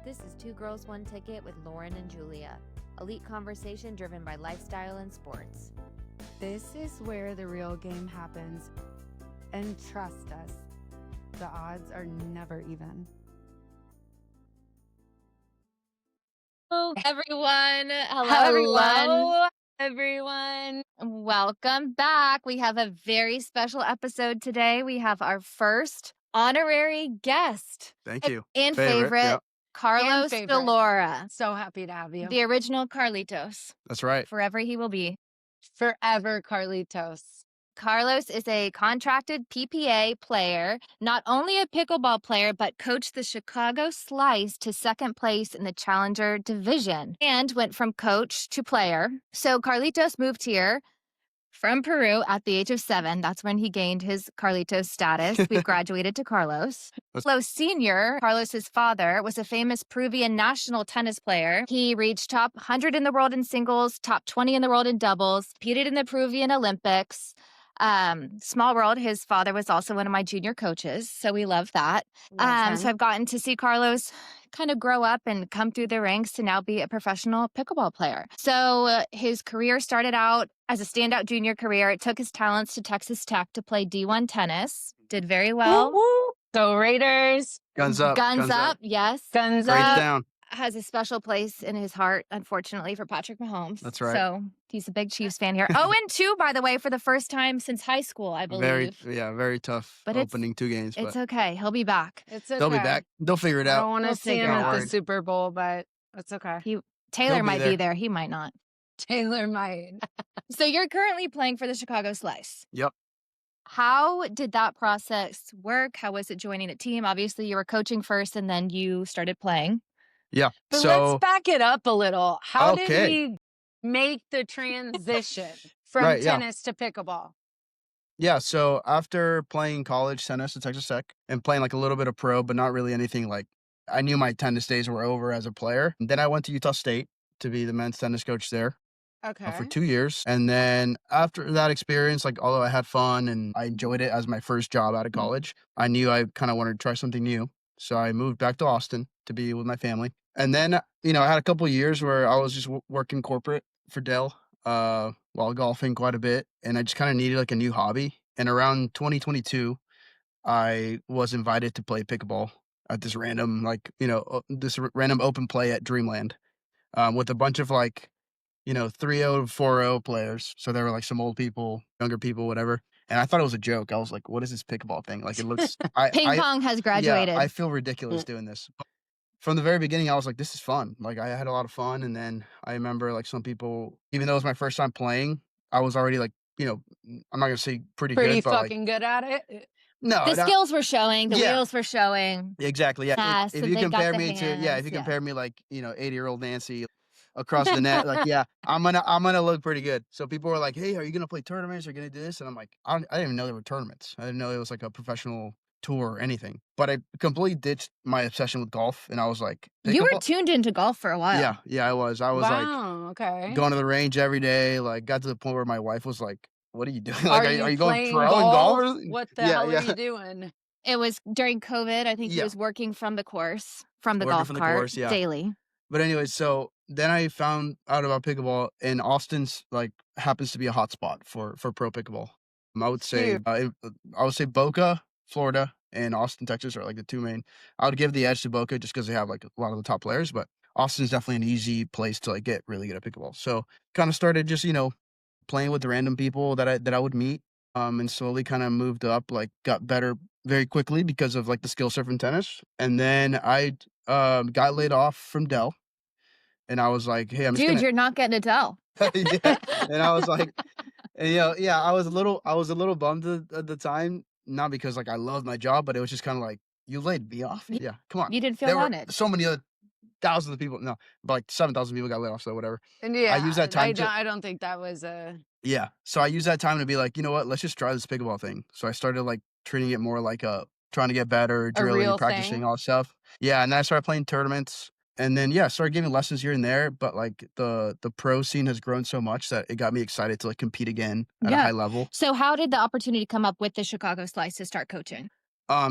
This is Two Girls, One Ticket with Lauren and Julia. Elite conversation driven by lifestyle and sports. This is where the real game happens. And trust us, the odds are never even. Hello, everyone. Hello, everyone. Welcome back. We have a very special episode today. We have our first honorary guest. Thank you. And favorite, yep. Carlos Di Laura. So happy to have you. The original Carlitos. That's right. Forever he will be. Forever Carlitos. Carlos is a contracted PPA player, not only a pickleball player, but coached the Chicago Slice to second place in the Challenger division and went from coach to player. So Carlitos moved here from Peru at the age of 7. That's when he gained his Carlitos status. We've graduated to Carlos. Carlos Sr., Carlos's father, was a famous Peruvian national tennis player. He reached top 100 in the world in singles, top 20 in the world in doubles, competed in the Peruvian Olympics. Small world, his father was also one of my junior coaches, so we love that. So I've gotten to see Carlos kind of grow up and come through the ranks to now be a professional pickleball player. So his career started out as a standout junior career. It took his talents to Texas Tech to play D1 tennis. Did very well. Woo-woo. Go Raiders. Guns up. Guns up. Yes. Guns Break up. down. Has a special place in his heart, unfortunately, for Patrick Mahomes. That's right. So he's a big Chiefs fan here. 0-2, by the way, for the first time since high school, I believe. Very tough But opening 2 games. It's But okay. He'll be back. It's okay. they'll be back. They'll figure it I don't out. want to We'll see him figure it at out. the Super Bowl, but it's okay. Taylor He'll be might there. be there. He might not. Taylor might. So you're currently playing for the Chicago Slice. Yep. How did that process work? How was it joining a team? Obviously, you were coaching first and then you started playing. Yeah. But so let's back it up a little. How did Okay. we make the transition from Right, yeah. tennis to pickleball? so after playing college tennis at Texas Tech and playing like a little bit of pro, but not really anything like I knew my tennis days were over as a player. And then I went to Utah State to be the men's tennis coach there. Okay. For 2 years. And then after that experience, like although I had fun and I enjoyed it as my first job out of college, I knew I kind of wanted to try something new. So I moved back to Austin to be with my family. And then, I had a couple of years where I was just working corporate for Dell while golfing quite a bit. And I just kind of needed like a new hobby. And around 2022, I was invited to play pickleball at this random, random open play at Dreamland with a bunch of like, 3-0, 4-0 players. So there were like some old people, younger people, whatever. And I thought it was a joke. I was like, what is this pickleball thing? Like it looks Ping pong has graduated. Yeah, I feel ridiculous doing this. From the very beginning, I was like, this is fun. Like I had a lot of fun. And then I remember like some people, even though it was my first time playing, I was already like, I'm not gonna say pretty good, but fucking good at it. no, the skills were showing. The Yeah. wheels were showing. Exactly. Yeah. Yes, If and you they got compare the me to hands, if you yeah. compare me like 80-year-old Nancy across the net, like I'm gonna look pretty good. So people were like, hey, are you gonna play tournaments? Are you gonna do this? And I'm like, I didn't even know there were tournaments. I didn't know it was like a professional tour or anything. But I completely ditched my obsession with golf, and I was like, You were pickleball- tuned into golf for a while. yeah, I was like Wow. Okay. going to the range every day. Like got to the point where my wife was like, what are you doing? Like, are you going playing pro in golf? Or- What the Yeah, hell yeah. are you doing? It was during COVID. I think he Yeah. was working from the course, from the Working golf from the cart course, yeah. daily. But anyway, so then I found out about pickleball, and Austin's like happens to be a hot spot for pro pickleball. I would say Huge. Boca, Florida, and Austin, Texas are like the 2 main. I would give the edge to Boca just because they have like a lot of the top players, but Austin's definitely an easy place to like get really good at pickleball. So kind of started just playing with the random people that I would meet, and slowly kind of moved up, like got better very quickly because of like the skill set from tennis. And then I got laid off from Dell. And I was like, hey, I'm just Dude, gonna... you're not getting a tell. yeah. And I was like, and, I was a little bummed at the time, not because like I loved my job, but it was just kind of like, you laid me off. Yeah, come on. You didn't feel There were wanted. so many other thousands of people, no, but like 7,000 people got laid off, so whatever. And yeah, used that time I don't think that was a. Yeah, so I used that time to be like, you know what, let's just try this pickleball thing. So I started like treating it more like trying to get better, drilling, real practicing, thing? all that stuff. Yeah, and then I started playing tournaments. And then, started giving lessons here and there. But, like, the pro scene has grown so much that it got me excited to, like, compete again at a high level. So how did the opportunity come up with the Chicago Slice to start coaching?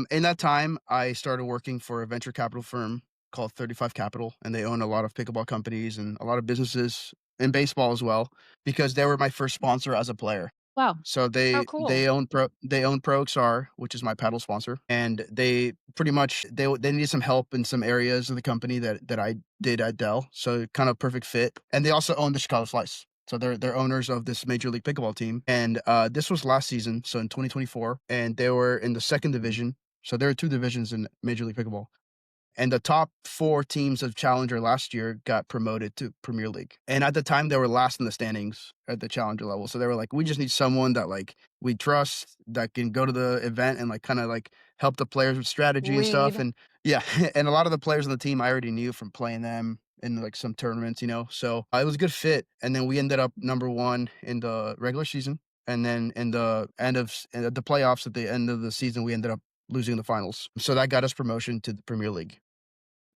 In that time, I started working for a venture capital firm called 35 Capital, and they own a lot of pickleball companies and a lot of businesses in baseball as well, because they were my first sponsor as a player. Wow. So How they cool. own Pro XR, which is my paddle sponsor, and they pretty much they needed some help in some areas of the company that I did at Dell, so kind of perfect fit. And they also own the Chicago Slice, so they're owners of this Major League Pickleball team. And this was last season, so in 2024, and they were in the second division. So there are two divisions in Major League Pickleball. And the top 4 teams of Challenger last year got promoted to Premier League. And at the time, they were last in the standings at the Challenger level. So they were like, "We just need someone that, like, we trust, that can go to the event and, like, kinda, like, help the players with strategy and stuff." Lead. And yeah, and a lot of the players on the team I already knew from playing them in, like, some tournaments, you know? So, it was a good fit, and then we ended up number 1 in the regular season, and then in the end of the playoffs at the end of the season, we ended up losing the finals. So that got us promotion to the Premier League.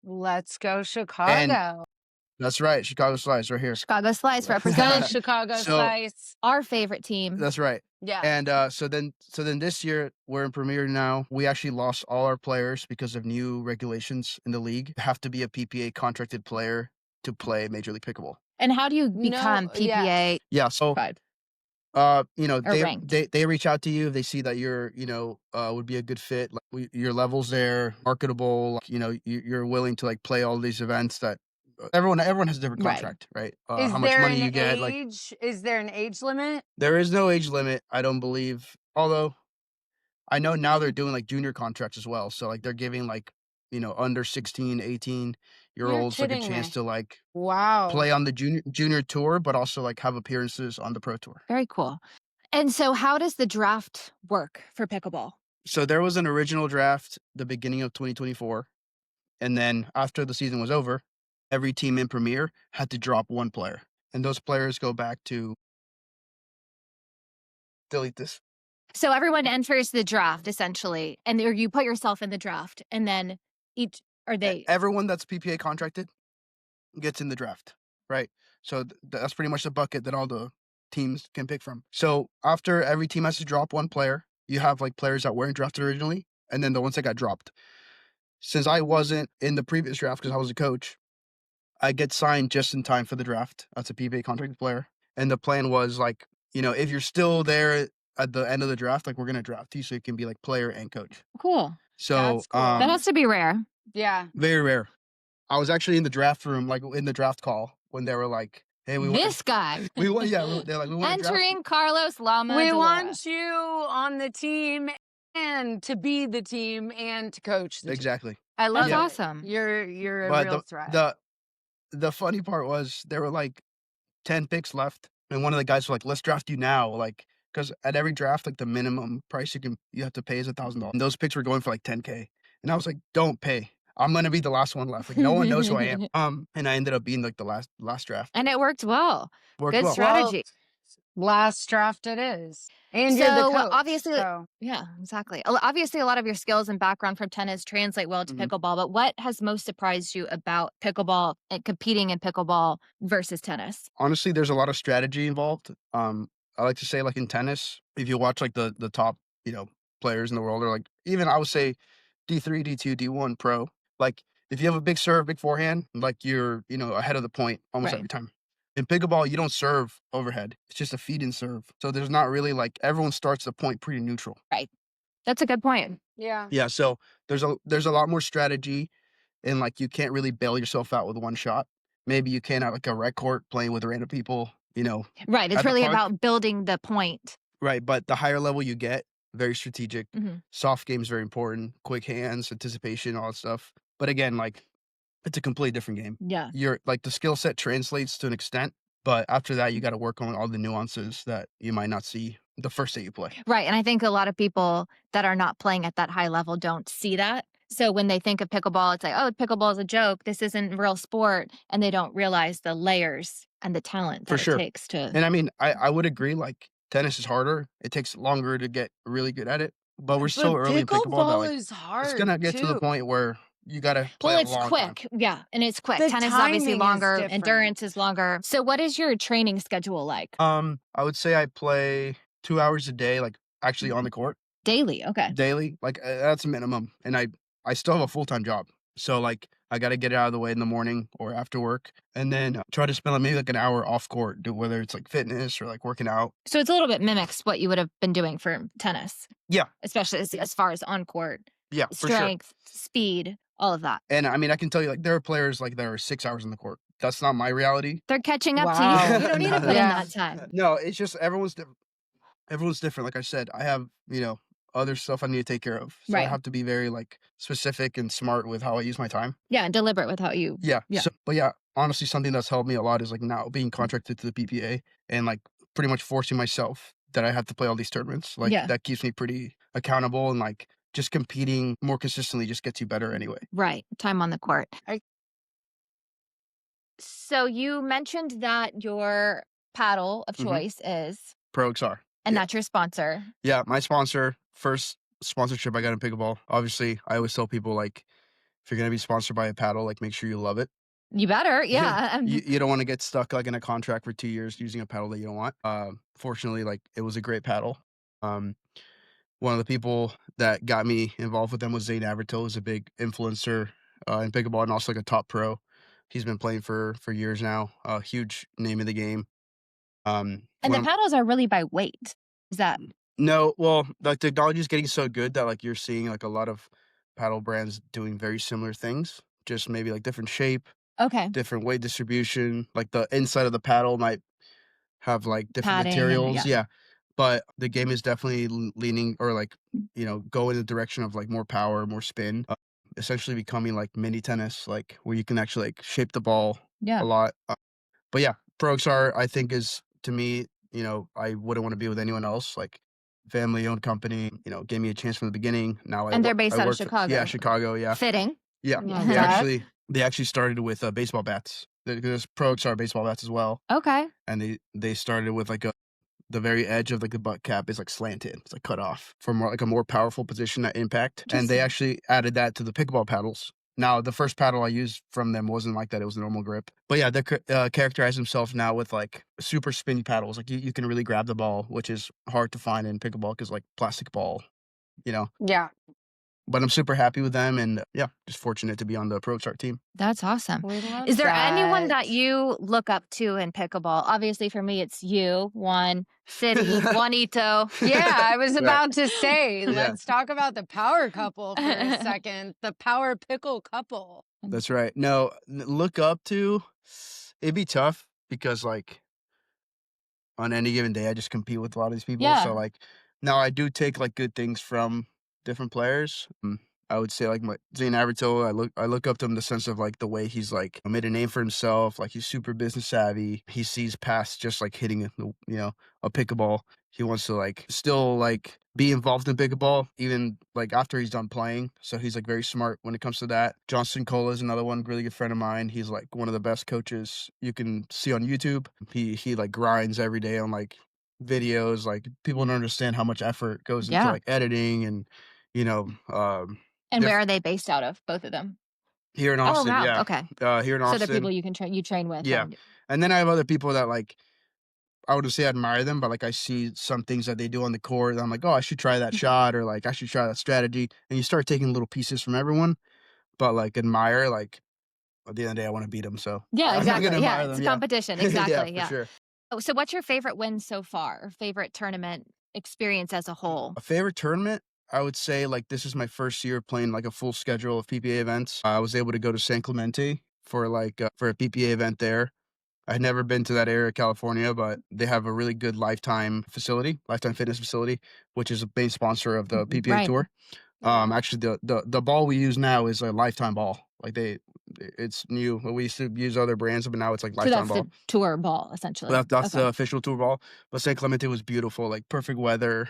Let's go And Chicago. that's right, Chicago Slice right here. Chicago Slice Go represent. Chicago So Slice. Our favorite team. that's right. Yeah. And, so then this year, we're in Premier now. We actually lost all our players because of new regulations in the league. You have to be a PPA contracted player to play Major League Pickleball. And how do you No, become PPA yes. Yeah, so, certified or they ranked? they reach out to you, they see that you're, would be a good fit, like, your level's there, marketable, like, you're willing to, like, play all these events that everyone has a different Right. contract, right? Is How much there money an you get, like age? Is there an age limit? there is no age limit, I don't believe, although I know now they're doing, like, junior contracts as well, so, like, they're giving, like, under 16, 18 year You're olds, like, a kidding chance me. to, like, Wow. play on the junior tour, but also, like, have appearances on the pro tour. Very cool. And so how does the draft work for pickleball? So there was an original draft the beginning of 2024, and then after the season was over, every team in Premier had to drop 1 player, and those players go back to delete this. So everyone enters the draft essentially, and or you put yourself in the draft, and then each are they Everyone that's PPA contracted gets in the draft, right? So that's pretty much the bucket that all the teams can pick from. So after every team has to drop 1 player, you have, like, players that weren't drafted originally, and then the ones that got dropped. Since I wasn't in the previous draft because I was a coach, I get signed just in time for the draft as a PPA contracted player. And the plan was, like, if you're still there at the end of the draft, like, we're gonna draft you so you can be, like, player and coach. cool? So That's cool. That has to be rare. Yeah. very rare. I was actually in the draft room, like, in the draft call when they were like, "Hey, we want This guy we want yeah," they're like, "We wanna draft you." entering Carlos Lama We de Laura. want you on the team and to be the team and to coach the team. Exactly. I love That's it. awesome. You're a But real threat. the funny part was there were, like, 10 picks left, and one of the guys was like, "Let's draft you now," like, because at every draft, like, the minimum price you have to pay is $1,000, and those picks were going for, like, 10K, and I was like, "Don't pay. I'm gonna be the last one left, like, no one knows who I am." And I ended up being, like, the last draft. And it worked well. Worked Good well. strategy. Last draft it is. And you're the So, coach. obviously so. yeah, exactly. Obviously, a lot of your skills and background from tennis translate well to Mhm. pickleball, but what has most surprised you about pickleball and competing in pickleball versus tennis? Honestly, there's a lot of strategy involved. I like to say, like, in tennis, if you watch, like, the top, players in the world, or, like, even I would say D3, D2, D1 pro, like, if you have a big serve, big forehand, like, you're, ahead of the point almost Right. every time. In pickleball, you don't serve overhead. It's just a feed and serve. So there's not really, like, everyone starts the point pretty neutral. Right. That's a good point. Yeah. Yeah, so there's a lot more strategy, and, like, you can't really bail yourself out with 1 shot. Maybe you can at, like, a rec court playing with random people, Right. It's at the really park. about building the point. Right, but the higher level you get, very strategic. Mhm. Soft game's very important, quick hands, anticipation, all that stuff. But again, like, it's a completely different game. Yeah. You're like, the skill set translates to an extent, but after that, you gotta work on all the nuances that you might not see the first day you play. Right. And I think a lot of people that are not playing at that high level don't see that. So when they think of pickleball, it's like, oh, pickleball is a joke. This isn't real sport. And they don't realize the layers and the talent For that it sure. takes to. And I mean, I would agree, like, tennis is harder. It takes longer to get really good at it, but we're so But early in pickleball that, pickleball like, is hard it's gonna get to the too. point where you gotta play Well, a it's long time. quick. Yeah. And it's quick. The Tennis is obviously timing is longer, different. endurance is longer. So, what is your training schedule like? I would say I play 2 hours a day, like, actually on the court. Daily. Okay. Daily, like, that's a minimum, and I still have a full-time job. So, like, I gotta get it out of the way in the morning or after work, and then try to spend, like, maybe, like, an hour off court, do whether it's, like, fitness or, like, working out. So it's a little bit mimics what you would have been doing for tennis, Yeah, especially as far as on court yeah, for sure. strength, speed, all of that. And, I mean, I can tell you, like, there are players, like, that are 6 hours on the court. That's not my reality. They're catching up to you. Wow. You don't need to No, put in Yeah. that time. no, it's just everyone's different. Like I said, I have, other stuff I need to take care of. So I Right. have to be very like specific and smart with how I use my time. Yeah, and deliberate with how you. Yeah. Yeah. So, but yeah, honestly, something that's helped me a lot is like now being contracted to the PPA and like pretty much forcing myself that I have to play all these tournaments. Like Yeah. that keeps me pretty accountable and like just competing more consistently just gets you better anyway. Right. Time on the court. So you mentioned that your paddle of Mhm. choice is, Pro XR. and Yeah. that's your sponsor. Yeah, my sponsor, first sponsorship I got in pickleball. Obviously, I always tell people like if you're gonna be sponsored by a paddle, like make sure you love it. You better. Yeah. You don't want to get stuck like in a contract for 2 years using a paddle that you don't want. Fortunately, like it was a great paddle. Um, one of the people that got me involved with them was Zane Avertil, who's a big influencer in pickleball and also like a top pro. He's been playing for years now. A huge name in the game. And the One paddles are really by weight. Is that No, well, the technology is getting so good that like you're seeing like a lot of paddle brands doing very similar things, just maybe like different shape, okay? different weight distribution. Like the inside of the paddle might have like different Padding and materials. Yeah. But the game is definitely leaning or like, go in the direction of like more power, more spin, essentially becoming like mini tennis, like where you can actually like shape the ball Yeah. a lot. But yeah, Pro XR, I think is to me, I wouldn't want to be with anyone else. Like family owned company, gave me a chance from the beginning. Now And they're based I out of work Chicago. yeah, Chicago, yeah. Fitting. Yeah. Love They that. actually started with baseball bats. There's Pro XR baseball bats as well. Okay. And they started with like the very edge of like the butt cap is like slanted. It's like cut off for more like a more powerful position at impact. And they Interesting. actually added that to the pickleball paddles. Now, the first paddle I used from them wasn't like that. It was a normal grip. But yeah, they characterize themselves now with like super spinny paddles. Like you can really grab the ball, which is hard to find in pickleball because like plastic ball, you know. Yeah. But I'm super happy with them and yeah, just fortunate to be on the Pro Start team. That's awesome. We love Is there anyone that that. you look up to in pickleball? Obviously, for me, it's you, Juan, City, Juanito. Yeah, I was Right. about to say, Yeah. let's talk about the power couple for a second. The power pickle couple. That's right. No, look up to, it'd be tough because like on any given day, I just compete with a lot of these people. Yeah. So like now I do take like good things from different players. I would say like my Zane Avertil, I look up to him in the sense of like the way he's like made a name for himself. Like he's super business savvy. He sees past just like hitting a pickleball. He wants to like still like be involved in pickleball even like after he's done playing. So he's like very smart when it comes to that. Johnson Cola is another one, really good friend of mine. He's like one of the best coaches you can see on YouTube. He like grinds every day on like videos. Like people don't understand how much effort goes into Yeah. like editing and And where are they based out of, both of them? here in Oh, Austin. wow. Yeah. Okay. Here in So Austin. they're people you can train with. Yeah. And then I have other people that like I wouldn't say I admire them, but like I see some things that they do on the court. And I'm like, oh, I should try that shot, or like I should try that strategy. And you start taking little pieces from everyone, but like admire. Like at the end of the day, I want to beat them. So Yeah, I'm not exactly. gonna Yeah, admire it's them. a competition. Yeah, Exactly. for sure. Oh, so what's your favorite win so far, or favorite tournament experience as a whole? A favorite tournament, I would say like this is my first year playing like a full schedule of PPA events. I was able to go to San Clemente for for a PPA event there. I'd never been to that area of California, but they have a really good Lifetime fitness facility, which is a main sponsor of the PPA Right. tour. Actually, the ball we use now is a Lifetime ball. Like it's new. We used to use other brands, but now it's like So Lifetime that's ball. the tour ball, essentially. That's Okay. the official tour ball. But San Clemente was beautiful, like perfect weather.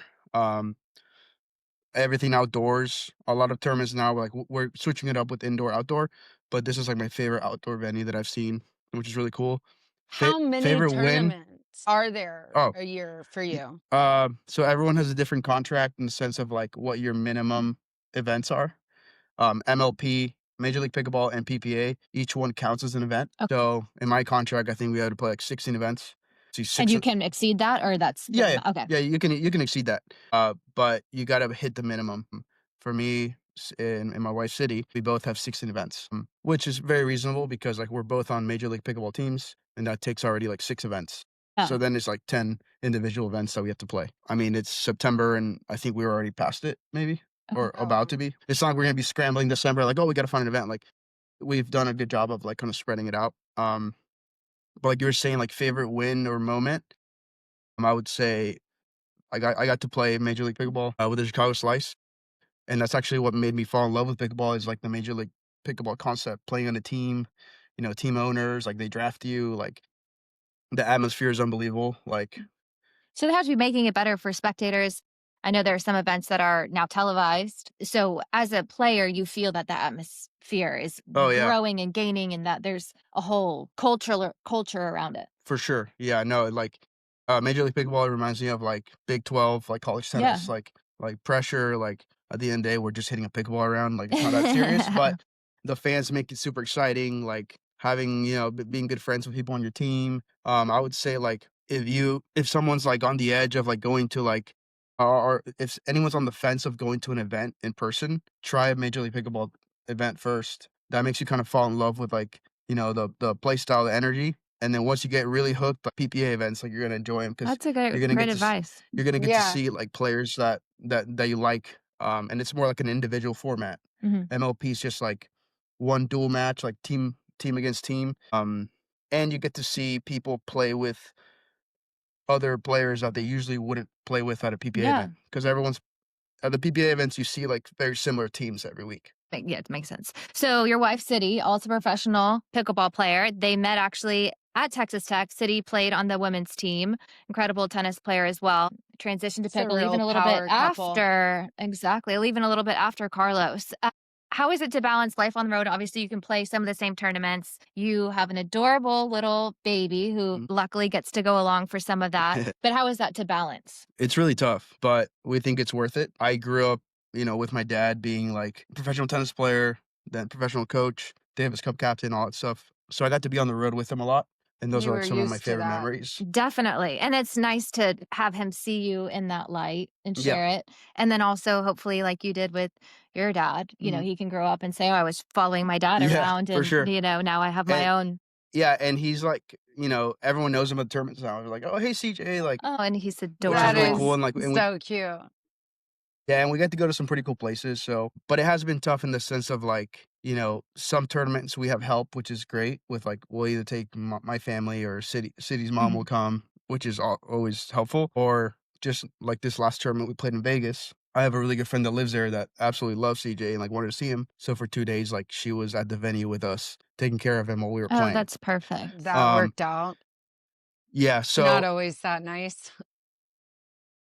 Everything outdoors. A lot of tournaments now, like we're switching it up with indoor outdoor, but this is like my favorite outdoor venue that I've seen, which is really cool. How many Favorite win? tournaments are there Oh, a year for you? so everyone has a different contract in the sense of like what your minimum events are. MLP, Major League Pickleball, and PPA, each one counts as an event. Okay. So in my contract, I think we had to play like 16 events. See, And you can exceed that, or that's yeah, okay. yeah, you can exceed that. But you got to hit the minimum. For me, in my wife's city, we both have 16 events, which is very reasonable because like we're both on Major League Pickleball teams, and that takes already like 6 events. So Oh. then it's like 10 individual events that we have to play. I mean, it's September, and I think we were already past it, maybe, or about to be. It's not like we're gonna be scrambling December, like, oh, we got to find an event. Like, we've done a good job of like kind of spreading it out. But like you were saying, like favorite win or moment, I would say I got to play Major League Pickleball with the Chicago Slice, and that's actually what made me fall in love with pickleball. Is like the Major League Pickleball concept, playing on a team, team owners, like they draft you, like the atmosphere is unbelievable. Like, So that has to be making it better for spectators. I know there are some events that are now televised. So as a player, you feel that the atmosphere is oh yeah, growing and gaining, and that there's a whole culture around it. for sure. Yeah, no, like Major League Pickleball reminds me of like Big 12, like college Yeah. tennis, like pressure. Like at the end of the day, we're just hitting a pickleball around. Like it's not that serious, but the fans make it super exciting. Like having being good friends with people on your team. I would say like if someone's like on the edge of like going to like or if anyone's on the fence of going to an event in person, try a Major League Pickleball event first. That makes you kind of fall in love with like the play style, the energy, and then once you get really hooked, like PPA events, like you're gonna enjoy them because That's a you're gonna great get to advice. you're gonna get to Yeah. see like players that you like, and it's more like an individual format. Mhm. MLP is just like one dual match, like team against team, and you get to see people play with other players that they usually wouldn't play with at a PPA Yeah. event because everyone's at the PPA events you see like very similar teams every week. Yeah, it makes sense. So your wife, City, also professional pickleball player. They met actually at Texas Tech. City played on the women's team. Incredible tennis player as well. Transitioned to It's a pickle real even a little bit power couple. after. Exactly. Even a little bit after Carlos. How is it to balance life on the road? Obviously, you can play some of the same tournaments. You have an adorable little baby who Mhm. luckily gets to go along for some of that. But how is that to balance? It's really tough, but we think it's worth it. I grew up, with my dad being like a professional tennis player, then professional coach, Davis Cup captain, all that stuff. So I got to be on the road with him a lot, and those You are were like some of my used to favorite that. memories. Definitely. And it's nice to have him see you in that light and Yeah. share it. And then also, hopefully, like you did with your dad, Mhm. he can grow up and say, oh, I was following my dad Yeah, around for and, sure. now I have my And own. yeah, and he's like, everyone knows him at the tournaments now. They're like, "Oh, hey, CJ," like, Oh, and he's which is That really adorable. cool. is And like, and we so cute. yeah, and we got to go to some pretty cool places. So, but it has been tough in the sense of like, some tournaments we have help, which is great. With like, we'll either take my family or city's mom will Mhm. come, which is always helpful. Or just like this last tournament we played in Vegas. I have a really good friend that lives there that absolutely loves CJ and like wanted to see him. So for 2 days, like she was at the venue with us, taking care of him while we were Oh, playing. that's perfect. That Um, worked out. yeah. Not So always that nice.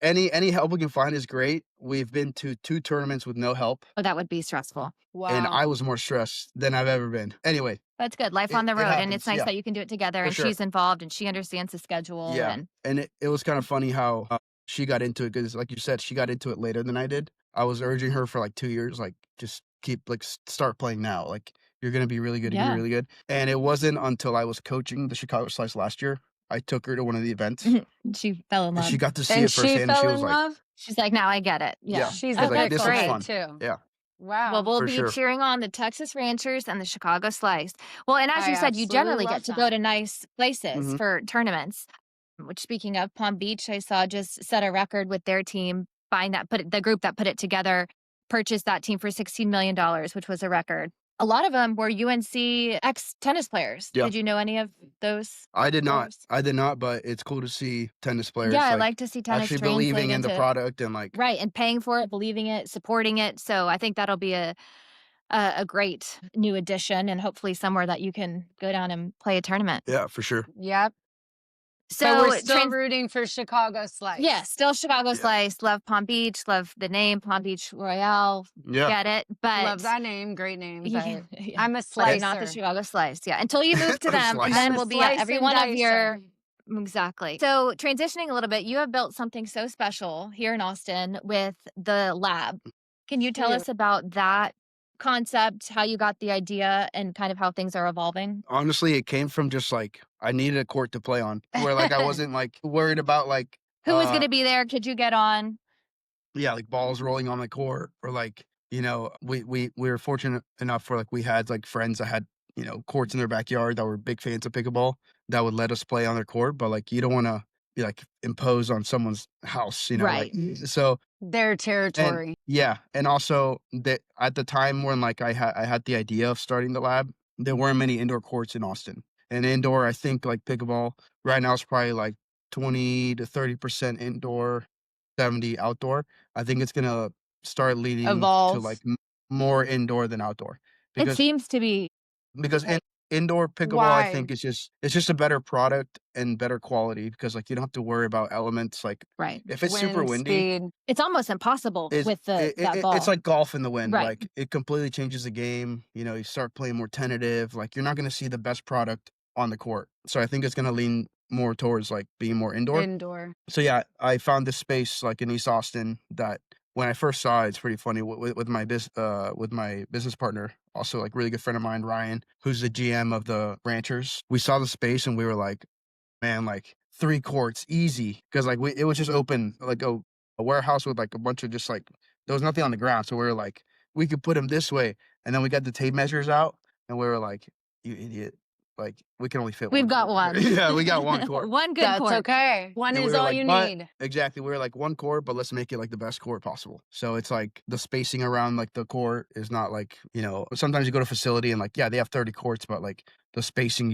any help we can find is great. We've been to 2 tournaments with no help, Oh, that would be stressful. and Wow. I was more stressed than I've ever been. Anyway, That's good. Life on the it road. And it's happens. nice Yeah, that you can do it together for and sure. she's involved and she understands the schedule. Yeah, And and it was kind of funny how she got into it because, like you said, she got into it later than I did. I was urging her for like 2 years, like just keep like start playing now. Like you're gonna be really good. You're gonna yeah. be really good. And it wasn't until I was coaching the Chicago Slice last year, I took her to one of the events, She fell in and love. she got to see And it she firsthand, and fell she in was like, love? She's like, now I get it. "Yeah," Yeah. She's she's a Oh, like, that's "This looks great. picklehead fun." too. Yeah, Well, Wow. we'll for be sure. cheering on the Texas Ranchers and the Chicago Slice. Well, and as I you said, you absolutely generally get love to go that. to nice places Hmm. for tournaments. Which, speaking of Palm Beach, I saw just set a record with their team buying the group that put it together, purchased that team for $16 million, which was a record. A lot of them were UNC ex tennis players. Yeah. Did you know any of those I did not. players? I did not, but it's cool to see tennis Yeah, players I like like to see tennis actually translate believing in the into product and like, right and paying for it, believing it, supporting it. So I think that'll be a great new addition and hopefully somewhere that you can go down and play a tournament. yeah, for sure. Yep. But we're So still rooting for Chicago Slice. yeah, still Chicago Yeah. Slice. Love Palm Beach. Love the name Palm Beach Royale. Yeah. Get it? But Love that name. Great name. But yeah, I'm a but not the slicer. Chicago Slice. Yeah, until you move to them, and Slice. then I'm a we'll be at slice every and one of dicer. your exactly. So transitioning a little bit, you have built something so special here in Austin with the lab. Can you tell Cute. us about that concept, how you got the idea, and kind of how things are evolving? Honestly, it came from just like I needed a court to play on where like I wasn't like worried about like Who was going to be there? Could you get on? yeah, like balls rolling on the court or like we were fortunate enough where like we had like friends that had courts in their backyard that were big fans of pickleball that would let us play on their court, but like you don't want to be like imposed on someone's house, like Right. so. Their And territory. yeah, and also that at the time when like I had the idea of starting the lab, there weren't many indoor courts in Austin. And indoor, I think like pickleball right now is probably like 20 to 30% indoor, 70 outdoor. I think it's gonna start leading to Evolve. like more indoor than outdoor It because seems to be because in indoor pickleball, I Why? think it's just a better product and better quality because like you don't have to worry about elements like right. if it's super Wind windy, speed. It's almost impossible is with that it's ball. like golf in the wind, Right. like, it completely changes the game, you start playing more tentative, like, you're not gonna see the best product on the court, so I think it's gonna lean more towards, like, being more indoor. Indoor. So, yeah, I found this space, like, in East Austin that when I first saw it, it's pretty funny, with my business partner, also, like, really good friend of mine, Ryan, who's the GM of the Ranchers, we saw the space and we were like, man, like 3 courts, easy, because like, it was just open, like a warehouse with, like, a bunch of just, like there was nothing on the ground, so we were like, "We could put them this way," and then we got the tape measures out, and we were like, "You idiot, like, we can only fit We've 1 got court here." one. Yeah, we got 1 court, One good That's court. okay. One and we is were all like, you "But" need. exactly, we were like, "1 court, but let's make it, like, the best court possible." So it's like the spacing around, like, the court is not like, sometimes you go to a facility and, like, yeah, they have 30 courts, but, like, the spacing, Right,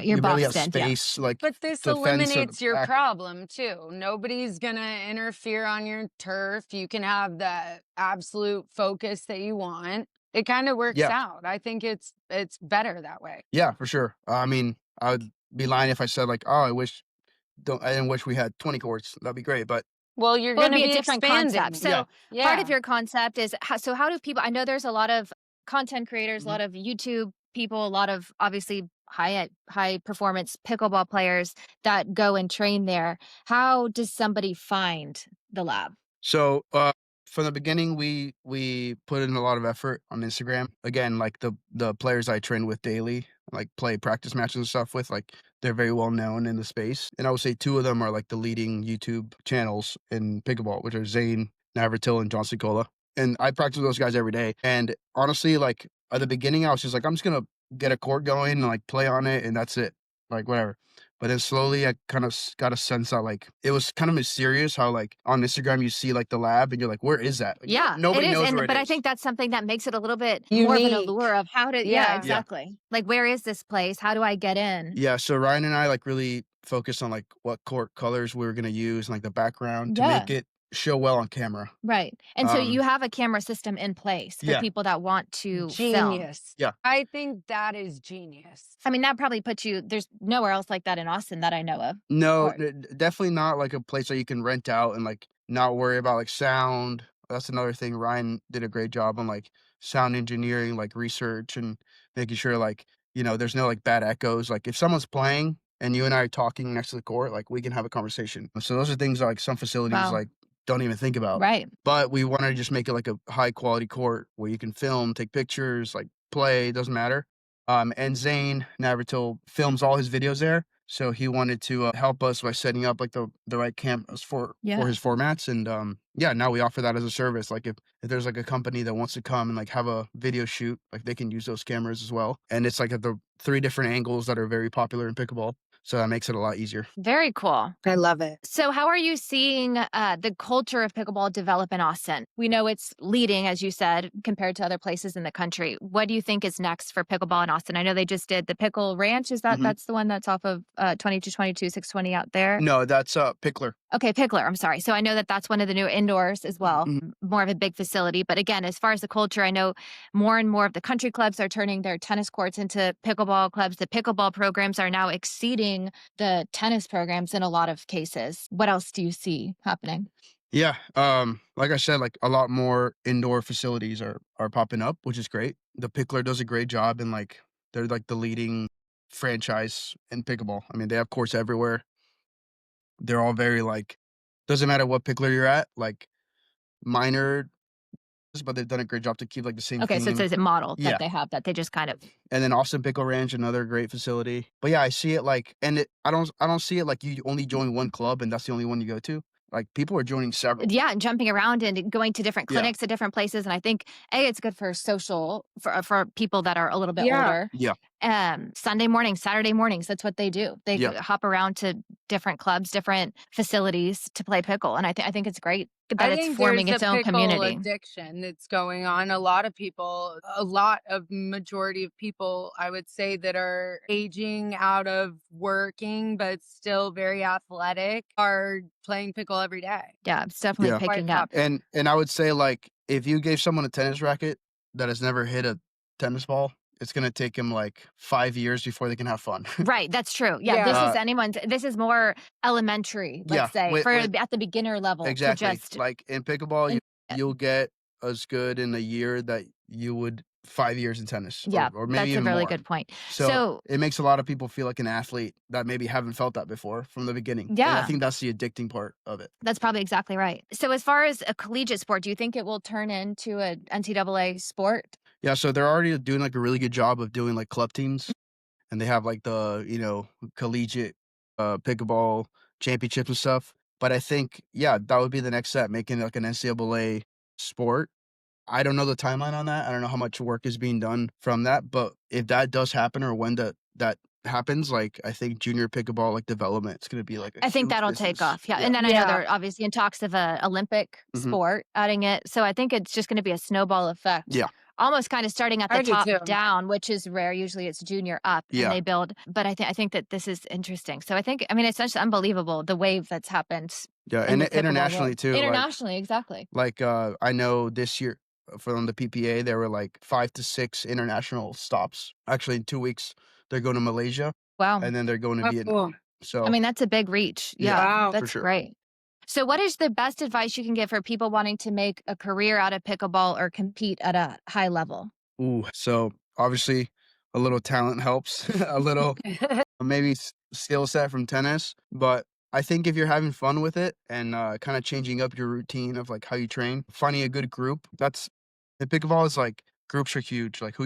you're you barely have boxed in, yeah. space, like, But this to fence a eliminates your back. problem too. Nobody's gonna interfere on your turf. You can have the absolute focus that you want. It kind of works Yeah. out. I think it's better that way. Yeah, for sure. I mean, I would be lying if I said like, "Oh, I didn't wish we had 20 courts." That'd be great, but Well, you're Well, it'd gonna be a be different concept. expanding. yeah. So part of Yeah. your concept is how do people I know there's a lot of content creators, a Mhm. lot of YouTube people, a lot of obviously high performance pickleball players that go and train there. How does somebody find the lab? So, from the beginning, we put in a lot of effort on Instagram. Again, like the players I train with daily, like play practice matches and stuff with, like they're very well known in the space. And I would say 2 of them are like the leading YouTube channels in pickleball, which are Zane Navratil and John Cola. And I practice with those guys every day. And honestly, like at the beginning, I was just like, I'm just gonna get a court going and like play on it, and that's it. Like whatever. But then slowly I kind of got a sense that like it was kind of mysterious how like on Instagram you see like the lab and you're like, where is that? Like, Yeah, it nobody is. knows where And it but I is. think that's something that makes it a little bit more of an Unique. allure of how to yeah, Yeah. Yeah. exactly. Like where is this place? How do I get in? Yeah. So Ryan and I like really focused on like what court colors we were gonna use and like the background to Yeah. make it show well on camera. Right. And so you Um have a camera system in place for yeah, people that want to film. Genius. yeah. I think that is genius. I mean, that probably puts you there's nowhere else like that in Austin that I know of. No, Or definitely not like a place that you can rent out and like not worry about like sound. That's another thing. Ryan did a great job on like sound engineering, like research and making sure like, there's no like bad echoes. Like if someone's playing and you and I are talking next to the court, like we can have a conversation. So those are things that, like some facilities wow. like don't even think about. Right. But we want to just make it like a high quality court where you can film, take pictures, like play, doesn't matter. And Zane Navratil films all his videos there. So he wanted to help us by setting up like the right cameras for Yeah. his formats. And yeah, now we offer that as a service. Like if there's like a company that wants to come and like have a video shoot, like they can use those cameras as well. And it's like at the 3 different angles that are very popular in pickleball. So that makes it a lot easier. Very cool. I love it. So, how are you seeing the culture of pickleball develop in Austin? We know it's leading, as you said, compared to other places in the country. What do you think is next for pickleball in Austin? I know they just did the Pickle Ranch. Is Mhm. that's the one that's off of 2222 620 out there? No, that's Pickler. Okay, Pickler. I'm sorry. So I know that that's one of the new indoors as well, Mhm. more of a big facility. But again, as far as the culture, I know more and more of the country clubs are turning their tennis courts into pickleball clubs. The pickleball programs are now exceeding the tennis programs in a lot of cases. What else do you see happening? Yeah, like I said, like a lot more indoor facilities are popping up, which is great. The Pickler does a great job and like they're like the leading franchise in pickleball. I mean, they have courts everywhere. They're all very like doesn't matter what pickler you're at, like minor, but they've done a great job to keep like the same Okay, so theme. it's a model that Yeah. they have that they just kind of And then Austin Pickle Ranch, another great facility. But yeah, I see it like, and I don't see it like you only join one club and that's the only one you go to. Like people are joining several. Yeah, and jumping around and going to different Yeah. clinics at different places. And I think it's good for social for people that are a little bit Yeah. older. Yeah. Sunday mornings, Saturday mornings, that's what they do. They Yeah. hop around to different clubs, different facilities to play pickle. And I think it's great that I it's think forming there's its a own pickle community. addiction that's going on. A lot of people, a lot of majority of people, I would say, that are aging out of working but still very athletic are playing pickle every day. Yeah, it's definitely Yeah. Quite picking up. popular. And I would say, like, if you gave someone a tennis racket that has never hit a tennis ball, it's gonna take them like 5 years before they can have fun. Right, that's true. Yeah, Yeah. this is more elementary, Yeah, let's say, with for at the beginner level to exactly. just Like in pickleball, and you'll get as good in a year that you would 5 years in tennis, yeah, or maybe that's a even really more. good point. So So, it makes a lot of people feel like an athlete that maybe haven't felt that before from the beginning. And I yeah, think that's the addicting part of it. that's probably exactly right. So as far as a collegiate sport, do you think it will turn into a NCAA sport? Yeah, so they're already doing like a really good job of doing like club teams, and they have like the, collegiate pickleball championships and stuff. But I think, yeah, that would be the next step, making it like an NCAA sport. I don't know the timeline on that. I don't know how much work is being done from that, but if that does happen, or when that happens, like I think junior pickleball like development is going to be like a I think huge that'll take business. off. Yeah. Yeah. And then I know Yeah. they're obviously in talks of a Olympic Hmm. sport adding it. So I think it's just going to be a snowball effect. Yeah. Almost kind of starting at the I do top too. down, which is rare. Usually it's junior up and Yeah. they build. But I think that this is interesting. So I mean, it's just unbelievable the wave that's happened Yeah. in And the pickleball internationally world. too. Internationally, exactly. I know this year from the PPA, there were like 5 to 6 international stops. Actually, in 2 weeks, they're going to Malaysia Wow. and then they're going to Oh, Vietnam. cool. I So mean, that's a big reach. yeah, Yeah, Wow. for that's sure. great. So, what is the best advice you can give for people wanting to make a career out of pickleball or compete at a high level? Ooh, so obviously a little talent helps, a little maybe skill set from tennis, but I think if you're having fun with it and kind of changing up your routine of like how you train, finding a good group. That's the pickleball is like groups are huge. Like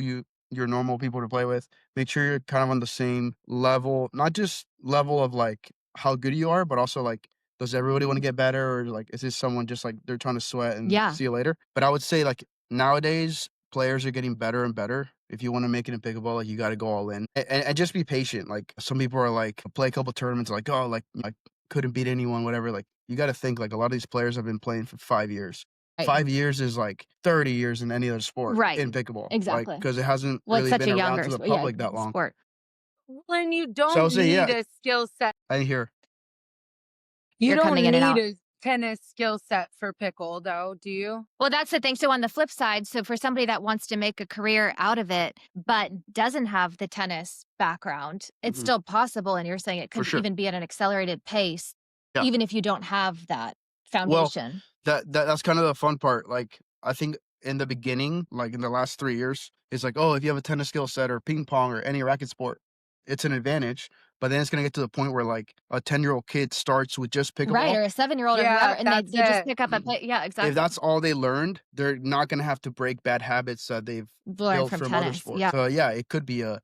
your normal people to play with. Make sure you're kind of on the same level, not just level of like how good you are, but also like does everybody want to get better, or like is this someone just like they're trying to sweat and Yeah. see you later? But I would say like nowadays players are getting better and better. If you want to make it in pickleball, like you got to go all in and just be patient. Like some people are like play a couple tournaments, like oh, like I couldn't beat anyone, whatever. Like you got to think like a lot of these players have been playing for 5 years. Right. 5 years is like 30 years in any other sport Right. in pickleball, like Exactly. because it hasn't Well, it's really such been a around younger to the yeah, public that long. sport. When you So I don't would say, need yeah, a skill set, I didn't hear. you You're don't coming in and need out. a tennis skill set for pickle, though, do you? Well, that's the thing. So, on the flip side, so for somebody that wants to make a career out of it, but doesn't have the tennis background, it's Mhm. still possible. And you're saying it For could sure. even be at an accelerated pace, Yeah. even if you don't have that Well, foundation. that's kind of the fun part. Like I think in the beginning, like in the last 3 years, it's like, oh, if you have a tennis skill set or ping pong or any racket sport, it's an advantage. But then it's gonna get to the point where like a 10-year-old kid starts with just Right. pickleball. Or a 7-year-old or Yeah, whoever, and that's they just it. pick up a yeah, exactly. If that's all they learned, they're not gonna have to break bad habits that they've Learn built from from other tennis. sports. Yeah. So yeah, it could be an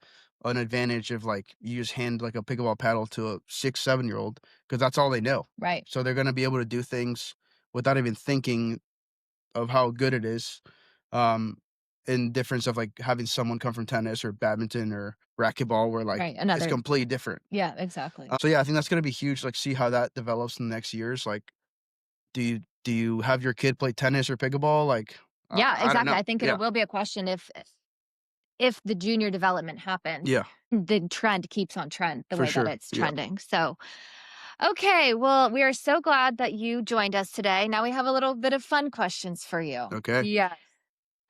advantage of like you just hand like a pickleball paddle to a 6, 7-year-old because that's all they know. Right. So they're gonna be able to do things without even thinking of how good it is. In difference of like having someone come from tennis or badminton or racquetball, where like Right. it's Another. completely different. Yeah, exactly. So yeah, I think that's gonna be huge. Like see how that develops in the next years. Like, do you have your kid play tennis or pickleball? Like, Yeah, I don't exactly. know. I think Yeah, it will be a question if the junior development happens, yeah. the trend keeps on trend the For way that sure. it's Yeah. trending. So, okay, well, we are so glad that you joined us today. Now we have a little bit of fun questions for you. Okay. Yes.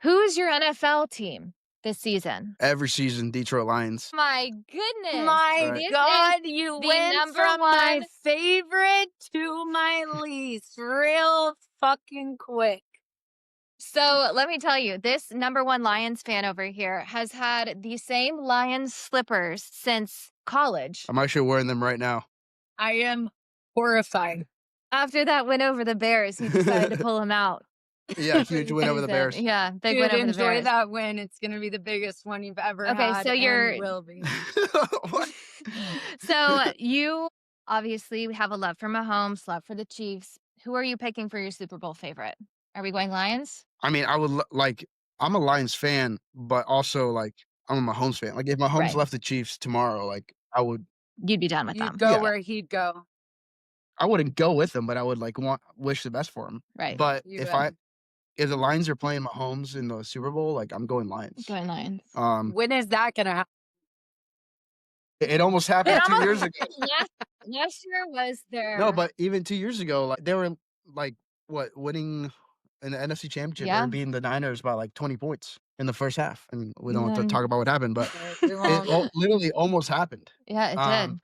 Who's your NFL team this season? Every season, Detroit Lions. My goodness. My This is God, you the went number from my one. favorite to my least real fucking quick. So let me tell you, this number one Lions fan over here has had the same Lions slippers since college. I'm actually wearing them right now. I am horrified. After that win over the Bears, he decided to pull them out. Yeah, huge win And over he the said, Bears. yeah, big Dude, win over the enjoy Bears. that win. It's going to be the biggest one you've ever Okay, had so you're and will be. What? so you obviously have a love for Mahomes, love for the Chiefs. Who are you picking for your Super Bowl favorite? Are we going Lions? I mean, I would like. I'm a Lions fan, but also like I'm a Mahomes fan. Like if Mahomes Right. left the Chiefs tomorrow, like I would. You'd be done with You'd them. go Yeah. where he'd go. I wouldn't go with him, but I would like wish the best for him. Right. But You if the Lions are playing Mahomes in the Super Bowl, like I'm going Lions. Going Lions. When is that gonna happen? It almost happened 2 years ago. Last year was their No, but even 2 years ago, like they were like what winning in the NFC Championship. They Yeah. were beating the Niners by like 20 points in the first half, and we don't have to then talk about what happened, but We it won't. literally almost happened. yeah, it Um, did.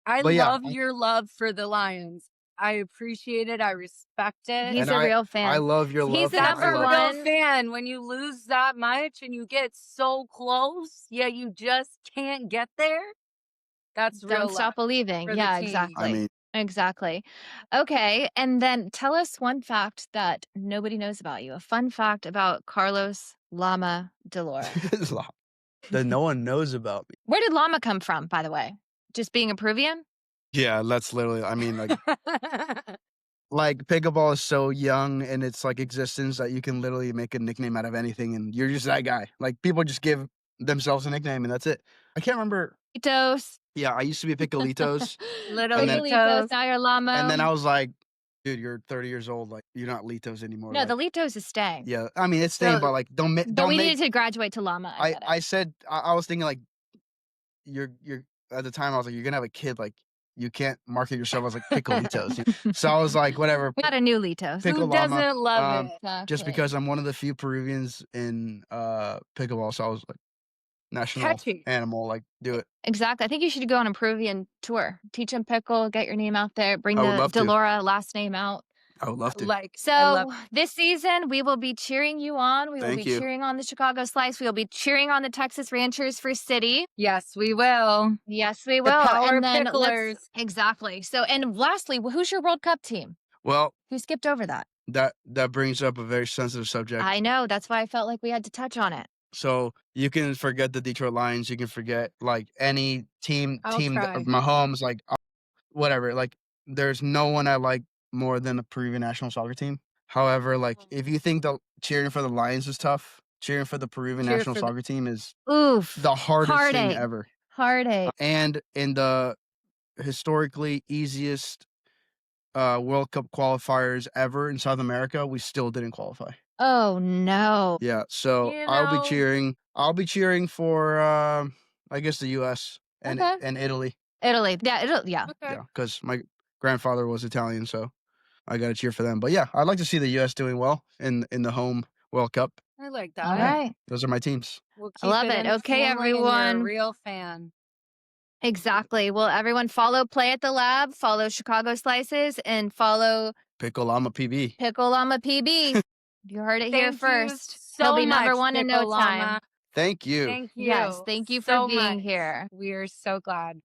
I but yeah, love your love for the Lions. I appreciate it. I respect it. He's and a I real fan. I love your He's love. the for- That's I number a love- real one. fan. When you lose that much and you get so close, yet you just can't get there. That's real Don't stop love believing. for the Yeah, team. exactly. I mean, Exactly. Okay, and then tell us one fact that nobody knows about you. A fun fact about Carlos Llama Di Laura. it's a lot that no one knows about me. Where did llama come from, by the way? Just being a Peruvian? Yeah, that's literally. I mean, like pickleball is so young in its like existence that you can literally make a nickname out of anything, and you're just that guy. Like people just give themselves a nickname, and that's it. I can't remember. Litos. Yeah, I used to be Pickleitos, Little And then- Litos, now you're Llama. and then I was like, dude, you're 30 years old. Like you're not Litos anymore. No, like, the Litos is staying. yeah, I mean it's staying, So- but like don't make. But Don't we make. needed to graduate to Llama. I get it. I said I was thinking like you're at the time I was like you're gonna have a kid, like you can't market yourself as like Pickleitos. So I was like whatever. We got a new Litos. Pick- Who Pickle llama, doesn't love it? Just Exactly. because I'm one of the few Peruvians in pickleball, so I was like national Catchy. animal, like do it. Exactly. I think you should go on a Peruvian tour. Teach them pickle, get your name out there, bring I would the love to. Delora last name out. I would love to. Like I So love this season, we will be cheering you on. We will Thank be you. cheering on the Chicago Slice. We will be cheering on the Texas Ranchers for City. Yes, we will. Yes, we The will. Power and then Picklers. exactly. So, and lastly, who's your World Cup team? Well, Who skipped over that? that brings up a very sensitive subject. I know. That's why I felt like we had to touch on it. So you can forget the Detroit Lions. You can forget like any team I'll that try. Mahomes, like whatever. Like there's no one I like more than the Peruvian national soccer team. However, like if you think the cheering for the Lions is tough, cheering for the Peruvian Cheer national for the- soccer team is Oof. the hardest thing Heartache. ever. Heartache. And in the historically easiest World Cup qualifiers ever in South America, we still didn't qualify. Oh, no. Yeah, so You I'll know- be cheering. I'll be cheering for I guess the U.S. and Okay. and Italy. Italy. Yeah, Italy. Yeah. Okay. Yeah, because my grandfather was Italian, so I got to cheer for them. But yeah, I'd like to see the U.S. doing well in the home World Cup. I like that. All right. Those are my teams. We'll I love keep it. in the Okay, family and you're a everyone. real fan. Exactly. Well, everyone follow Play at the Lab, follow Chicago Slices, and follow Pickle Llama PB. Pickle Llama PB. You heard it here Thank you first. so He'll be number much, one in no Pickle time. Llama. Thank you. Thank you. Yes, thank you for so being much. here. We are so glad.